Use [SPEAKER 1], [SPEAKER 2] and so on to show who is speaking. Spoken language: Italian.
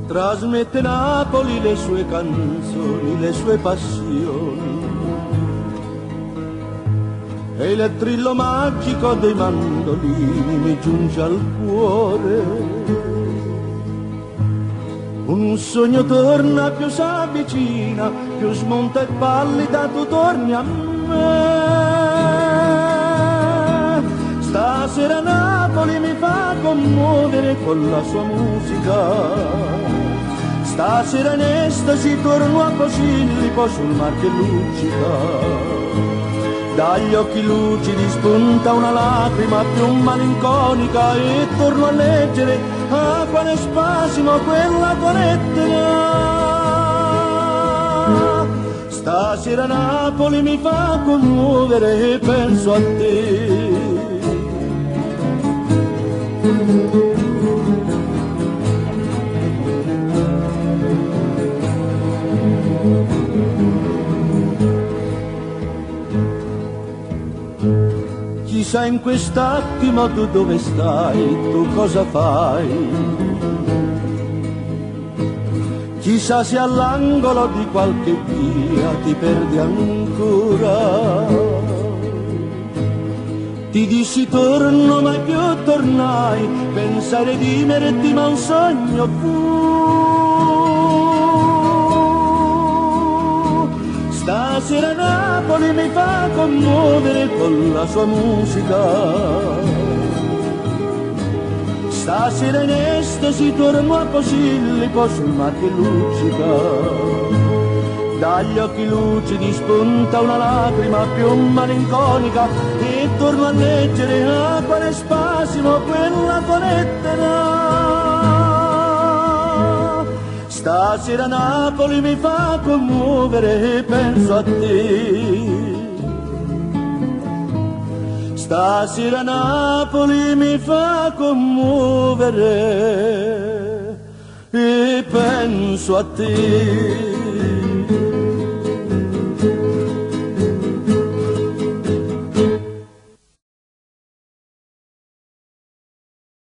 [SPEAKER 1] Trasmette Napoli le sue canzoni, le sue passioni e il trillo magico dei mandolini mi giunge al cuore. Un sogno torna, più s'avvicina, più smonta e pallida tu torni a me. Stasera Napoli mi fa commuovere con la sua musica. Stasera in estasi torno a Posillipo sul mar che luccica. Dagli occhi lucidi spunta una lacrima più malinconica e torno a leggere a quale spasimo quella tua lettera. Stasera Napoli mi fa commuovere e penso a te. Chissà in quest'attimo tu dove stai, tu cosa fai? Chissà se all'angolo di qualche via ti perdi ancora. Ti dissi torno mai più tornai, pensai redimerti ma un sogno fu. Stasera Napoli mi fa commuovere con la sua musica. Stasera in estasi torno a Posillipo sul mar che luccica. Dagli occhi lucidi spunta una lacrima più malinconica e torno a leggere a quale spasimo quella tua lettera. Stasera Napoli mi fa commuovere e penso a te. Stasera Napoli mi fa commuovere e penso a te.